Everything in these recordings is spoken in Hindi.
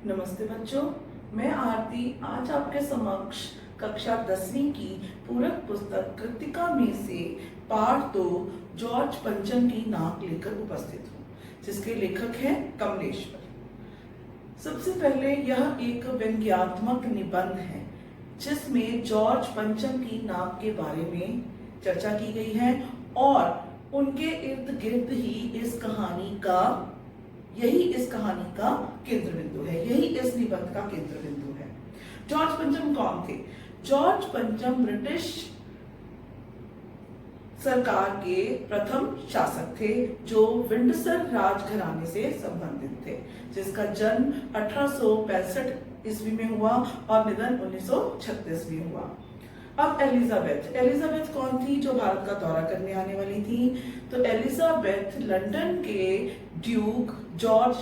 नमस्ते बच्चों, मैं आरती आज आपके समक्ष कक्षा 10वीं की पूरक पुस्तक कृतिका में से पाठ 2 जॉर्ज पंचम की नाक लेकर उपस्थित हूँ, जिसके लेखक हैं कमलेश्वर। सबसे पहले यह एक व्यंग्यात्मक निबंध है जिसमें जॉर्ज पंचम की नाक के बारे में चर्चा की गई है और उनके इर्द गिर्द ही यही इस कहानी का केंद्र बिंदु है, यही इस निबंध का केंद्र बिंदु है। जॉर्ज पंचम कौन थे? जॉर्ज पंचम ब्रिटिश सरकार के प्रथम शासक थे जो विंडसर राजघराने से संबंधित थे, जिसका जन्म 1865 ईस्वी में हुआ और निधन 1936 में हुआ। अब एलिजाबेथ कौन थी जो भारत का दौरा करने आने वाली थी? तो एलिजाबेथ लंदन के ड्यूक जॉर्ज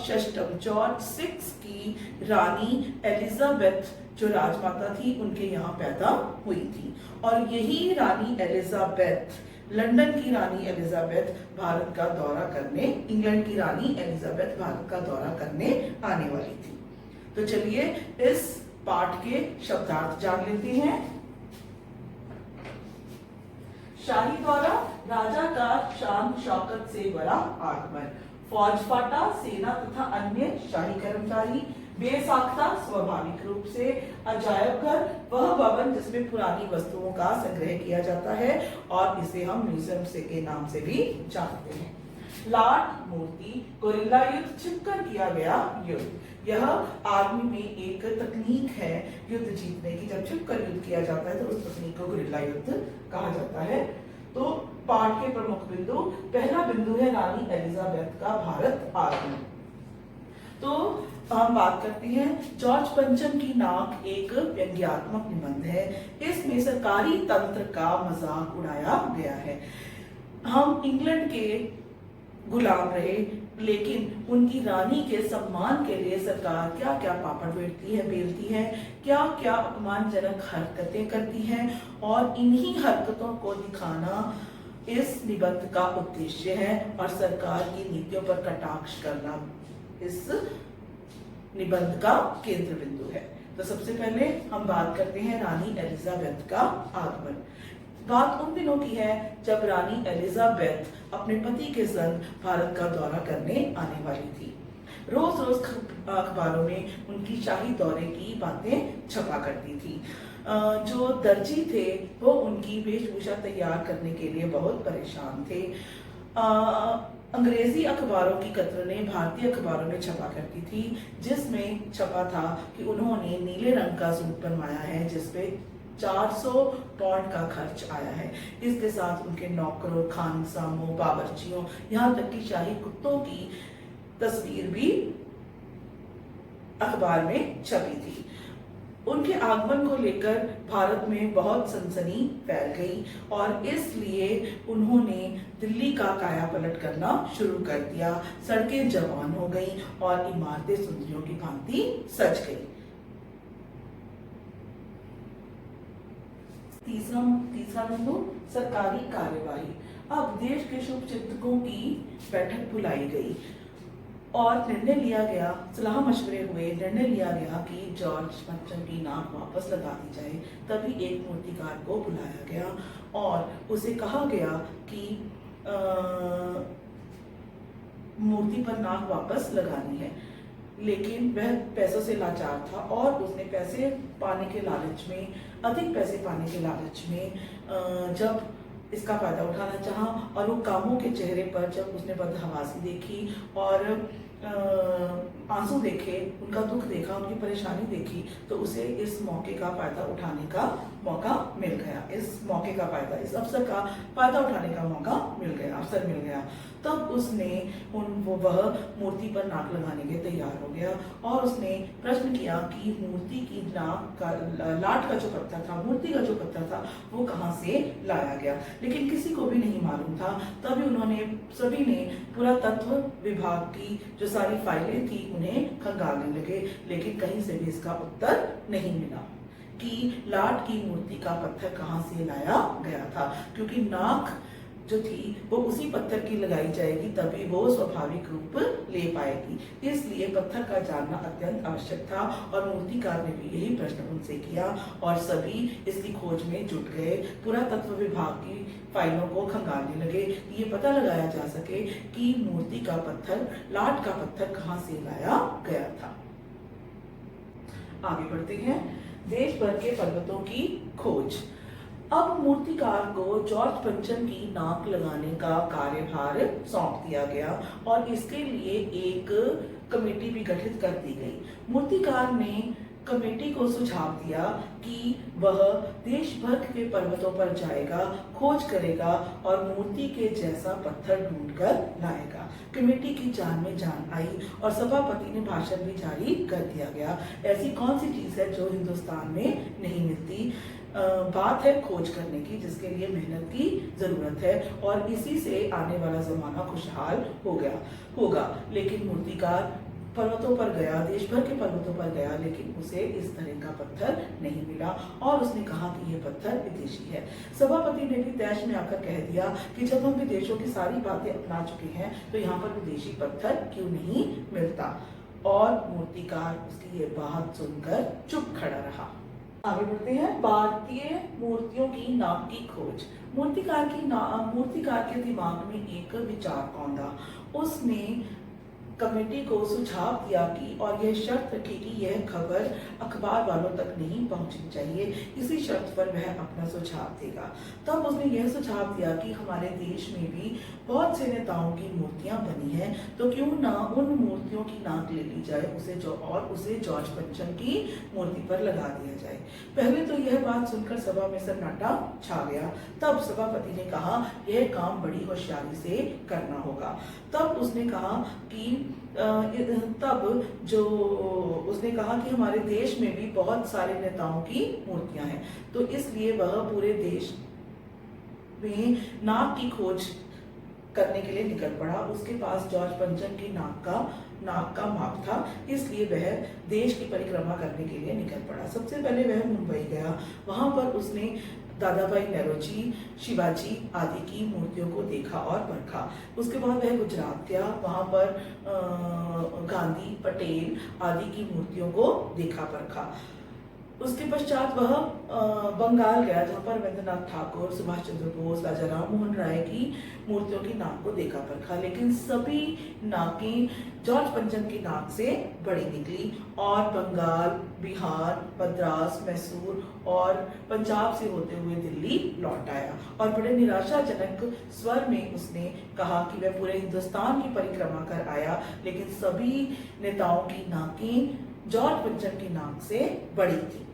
VI की रानी एलिजाबेथ जो राजमाता थी उनके यहाँ पैदा हुई थी और यही रानी एलिजाबेथ लंदन की रानी एलिजाबेथ भारत का दौरा करने इंग्लैंड की रानी एलिजाबेथ भारत का दौरा करने आने वाली थी। तो चलिए इस पाठ के शब्दार्थ जान लेते हैं। शाही दौरा, राजा का शान शौकत से बड़ा आगमन, फौज फाटा, सेना तथा अन्य शाही कर्मचारी, बेसाख्ता स्वाभाविक रूप से, अजायब घर वह भवन जिसमें पुरानी वस्तुओं का संग्रह किया जाता है और इसे हम म्यूजियम से के नाम से भी जानते हैं। लाट मूर्ति, गोरिल्ला युद्ध, छिपकर किया गया युद्ध, यह आर्मी में एक तकनीक है युद्ध जीतने की। जब छिपकर युद्ध किया जाता है तो उस तकनीक को गोरिल्ला युद्ध कहा जाता है। तो पाठ के प्रमुख बिंदु, पहला बिंदु है रानी एलिजाबेथ का भारत आगमन। तो हम बात करते हैं जॉर्ज पंचम की नाक एक व्यंग्यात्मक निबंध है। इसमें सरकारी तंत्र का मजाक उड़ाया गया है। हम इंग्लैंड के गुलाम रहे, लेकिन उनकी रानी के सम्मान के लिए सरकार क्या क्या पापड़ बेलती है, क्या क्या अपमानजनक हरकतें करती है और इन्हीं हरकतों को दिखाना इस निबंध का उद्देश्य है और सरकार की नीतियों पर कटाक्ष करना इस निबंध का केंद्र बिंदु है। तो सबसे पहले हम बात करते हैं रानी एलिजाबेथ का आगमन। बात उन दिनों की है जब रानी एलिजाबेथ अपने पति के संग भारत का दौरा करने आने वाली थी। रोज रोज अखबारों में उनकी शाही दौरे की बातें छपा करती थी। जो दर्जी थे वो उनकी वेशभूषा तैयार करने के लिए बहुत परेशान थे। अंग्रेजी अखबारों की कतरनें भारतीय अखबारों में छपा करती थी, जिसमें छपा था कि उन्होंने नीले रंग का सूट बनवाया है जिसपे 400 पाउंड का खर्च आया है। इसके साथ उनके नौकरों, खानसामों, बावर्चियों, यहाँ तक कि शाही कुत्तों की तस्वीर भी अखबार में छपी थी। उनके आगमन को लेकर भारत में बहुत सनसनी फैल गई और इसलिए उन्होंने दिल्ली का कायापलट करना शुरू कर दिया। सड़कें जवान हो गई और इमारतें सुंदरियों की भांति सज गई। तीसरा बिंदु, सरकारी कार्यवाही। अब देश के शुभ चिंतकों की बैठक बुलाई गई और निर्णय लिया गया, सलाह मशवरे हुए, निर्णय लिया गया कि जॉर्ज पंचम की नाक वापस लगा दी जाए। तभी एक मूर्तिकार को बुलाया गया और उसे कहा गया कि मूर्ति पर नाक वापस लगानी है, लेकिन वह पैसों से लाचार था और उसने पैसे पाने के लालच में, अधिक पैसे पाने के लालच में जब इसका फायदा उठाना चाहा और वो कामों के चेहरे पर जब उसने बदहवासी देखी और आंसू देखे, उनका दुख देखा, उनकी परेशानी देखी, तो उसे इस मौके का फायदा उठाने का मौका मिल गया। इस मौके का फायदा, इस अवसर का फायदा उठाने का अवसर मिल गया। तब उसने वह मूर्ति पर नाक लगाने के तैयार हो गया और उसने प्रश्न किया कि मूर्ति की नाक का लाट का जो पत्थर था, मूर्ति का जो पत्थर था, वो कहाँ से लाया गया। लेकिन किसी को भी नहीं मालूम था। तभी सभी ने पुरातत्व विभाग की जो सारी फाइलें थी उन्हें खंगालने लगे, लेकिन कहीं से भी इसका उत्तर नहीं मिला कि लाट की मूर्ति का पत्थर कहाँ से लाया गया था, क्योंकि नाक जो थी वो उसी पत्थर की लगाई जाएगी, तभी वो स्वाभाविक रूप ले पाएगी। इसलिए पत्थर का जानना अत्यंत आवश्यक था और मूर्तिकार ने भी यही प्रश्न उनसे किया और सभी इसकी खोज में जुट गए। पुरातत्व विभाग की फाइलों को खंगालने लगे, ये पता लगाया जा सके कि मूर्ति का पत्थर, लाट का पत्थर कहाँ से लाया गया था। आगे बढ़ते हैं। देश भर के पर्वतों की खोज। अब मूर्तिकार को जॉर्ज पंचम की नाक लगाने का कार्यभार सौंप दिया गया और इसके लिए एक कमेटी भी गठित कर दी गई। मूर्तिकार ने कमेटी को सुझाव दिया कि वह देश भर के पर्वतों पर जाएगा, खोज करेगा और मूर्ति के जैसा पत्थर ढूंढकर लाएगा। कमेटी की जान में जान आई और सभापति ने भाषण भी जारी कर दिया गया। ऐसी कौन सी चीज है जो हिंदुस्तान में नहीं मिलती? बात है खोज करने की, जिसके लिए मेहनत की जरूरत है और इसी से आने वाला जमाना खुशहाल होगा। लेकिन मूर्तिकार पर्वतों पर गया, देश भर के पर्वतों पर गया, लेकिन उसे इस तरह का पत्थर नहीं मिला और उसने कहा कि यह पत्थर विदेशी है। सभापति ने भी तैश में आकर कह दिया कि जब हम विदेशों की सारी बातें अपना चुके हैं तो यहाँ पर विदेशी पत्थर क्यों नहीं मिलता। और मूर्तिकार उसकी ये बात सुनकर चुप खड़ा रहा। आगे बढ़ते हैं। भारतीय मूर्तियों की नाक की खोज। मूर्तिकार के दिमाग में एक विचार कौंधा। उसने कमेटी को सुझाव दिया कि और यह शर्त रखी कि यह खबर अखबार वालों तक नहीं पहुंचनी चाहिए। इसी शर्त पर वह अपना सुझाव देगा। तब उसने यह सुझाव दिया कि हमारे देश में भी बहुत से नेताओं की मूर्तियां बनी हैं, तो क्यों ना उन मूर्तियों की नाक ले ली जाए, उसे जॉर्ज पंचम की मूर्ति पर लगा दिया जाए। पहले तो यह बात सुनकर सभा में सन्नाटा छा गया। तब सभापति ने कहा यह काम बड़ी होशियारी से करना होगा। तब उसने कहा कि हमारे देश में भी बहुत सारे नेताओं की मूर्तियां हैं, तो इसलिए वह पूरे देश में नाक की खोज करने के लिए निकल पड़ा। उसके पास जॉर्ज पंचम की नाक का माप था, इसलिए वह देश की परिक्रमा करने के लिए निकल पड़ा। सबसे पहले वह मुंबई गया। वहां पर उसने दादाभाई नौरोजी, शिवाजी आदि की मूर्तियों को देखा और परखा। उसके बाद वह गुजरात गया। वहां पर गांधी, पटेल आदि की मूर्तियों को देखा परखा। उसके पश्चात वह बंगाल गया, जहाँ पर रविंद्रनाथ ठाकुर, सुभाष चंद्र बोस, राजा राम मोहन राय की मूर्तियों की नाक को देखा परखा, लेकिन सभी नाकें जॉर्ज पंचम की नाक से बड़ी निकली और बंगाल, बिहार, मद्रास, मैसूर और पंजाब से होते हुए दिल्ली लौट आया और बड़े निराशाजनक स्वर में उसने कहा कि वह पूरे हिंदुस्तान की परिक्रमा कर आया, लेकिन सभी नेताओं की नाकें जॉर्ज पंचम की नाक से बड़ी थी।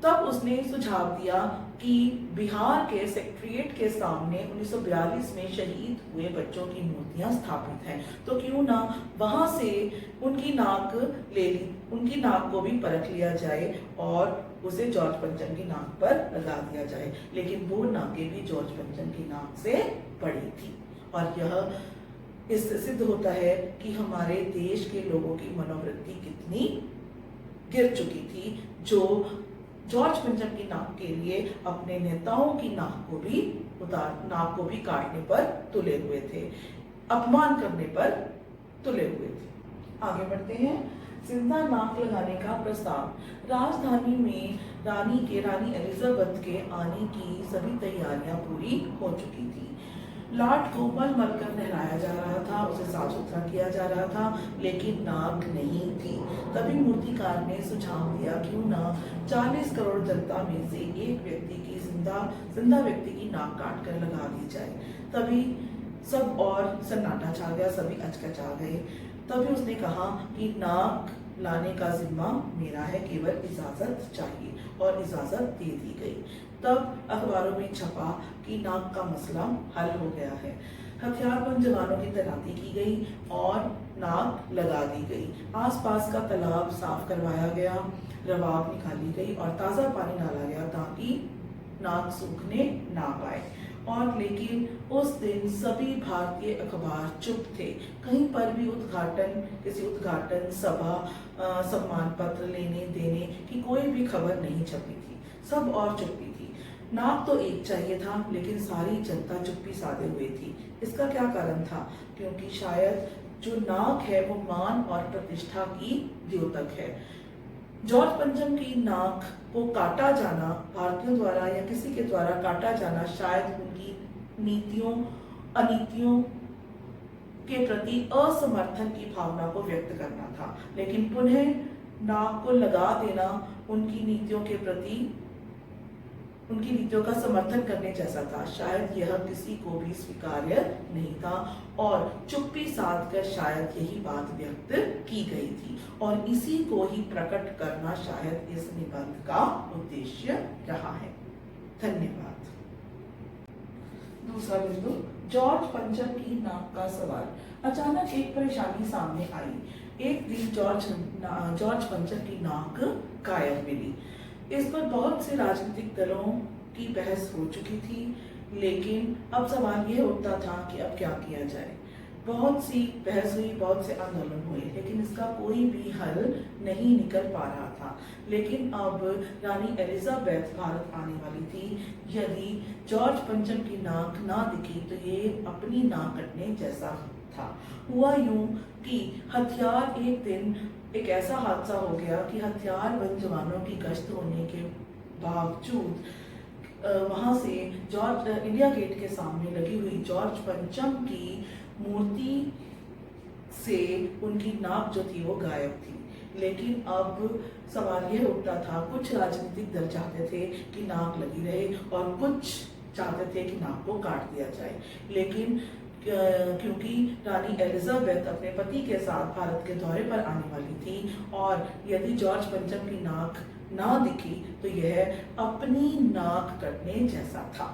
तब उसने सुझाव दिया कि बिहार के सेक्रेटेरिएट के सामने 1942 में शहीद हुए बच्चों की मूर्तियां स्थापित हैं, तो क्यों ना वहां से उनकी नाक को भी परख लिया जाए और उसे जॉर्ज पंचम की नाक पर लगा दिया जाए। लेकिन वो नाकें भी जॉर्ज पंचम की नाक से बड़ी थी और यह इससे सिद्ध होता है कि हमारे देश के लोगों की मनोवृत्ति कितनी गिर चुकी थी, जो जॉर्ज पंचम की नाक के लिए अपने नेताओं की नाक को भी काटने पर तुले हुए थे, अपमान करने पर तुले हुए थे। आगे बढ़ते हैं। जिंदा नाक लगाने का प्रस्ताव। राजधानी में रानी एलिजाबेथ के आने की सभी तैयारियां पूरी हो चुकी थी। लाट को मल कर नहलाया जा रहा था, उसे साफ सुथरा किया जा रहा था, लेकिन नाक नहीं थी। तभी मूर्तिकार ने सुझाव दिया क्यों ना 40 करोड़ जनता में से एक व्यक्ति की जिंदा व्यक्ति की नाक काट कर लगा दी जाए। तभी सब और सन्नाटा छा गया, सभी अचकचा गए। तभी उसने कहा कि नाक लाने का जिम्मा मेरा है, केवल इजाजत चाहिए और इजाजत दे दी गई। तब अखबारों में छपा कि नाक का मसला हल हो गया है। हथियारबंद जवानों की तैनाती की गई और नाक लगा दी गई। आसपास का तालाब साफ करवाया गया, रवाब निकाली गई और ताज़ा पानी डाला गया ताकि नाक सूखने ना पाए। और लेकिन उस दिन सभी भारतीय अखबार चुप थे। कहीं पर भी किसी उद्घाटन सभा, सम्मान पत्र लेने देने की कोई भी खबर नहीं छपी थी। सब और चुप्पी थी। नाक तो एक चाहिए था, लेकिन सारी जनता चुप्पी साधे हुए थी। इसका क्या कारण था? क्योंकि शायद जो नाक है वो मान और प्रतिष्ठा की द्योतक है। जॉर्ज पंचम की नाक को काटा जाना, भारतीयों द्वारा या किसी के द्वारा काटा जाना, शायद उनकी नीतियों अनीतियों के प्रति असमर्थन की भावना को व्यक्त करना था। लेकिन पुनः नाक को लगा देना उनकी नीतियों के प्रति, उनकी नीतियों का समर्थन करने जैसा था। शायद यह किसी को भी स्वीकार्य नहीं था और चुप्पी साध कर शायद यही बात व्यक्त की गई थी और इसी को ही प्रकट करना शायद इस निबंध का उद्देश्य रहा है। धन्यवाद। दूसरा बिंदु, जॉर्ज पंचम की नाक का सवाल। अचानक एक परेशानी सामने आई। एक दिन जॉर्ज पंचम की नाक गायब मिली। इस पर बहुत से राजनीतिक दलों की बहस हो चुकी थी, लेकिन अब सवाल यह उठता था कि अब क्या किया जाए। बहुत सी बहस हुई, बहुत से आंदोलन हुए, लेकिन इसका कोई भी हल नहीं निकल पा रहा था। लेकिन अब रानी एलिजाबेथ भारत आने वाली थी। यदि जॉर्ज पंचम की नाक ना दिखी तो ये अपनी नाक कटने जैसा था। हुआ यूं कि हथियार एक दिन एक ऐसा हादसा हो गया कि हथियारबंद जवानों की गश्त होने के बावजूद वहां से इंडिया गेट के सामने लगी हुई जॉर्ज पंचम की मूर्ति से उनकी नाक जो थी वो गायब थी। लेकिन अब सवाल यह उठता था, कुछ राजनीतिक दल चाहते थे कि नाक लगी रहे और कुछ चाहते थे कि नाक को काट दिया जाए। लेकिन क्योंकि रानी एलिजाबेथ अपने पति के साथ भारत के दौरे पर आने वाली थी और यदि जॉर्ज पंचम की नाक ना दिखी तो यह अपनी नाक कटने जैसा था।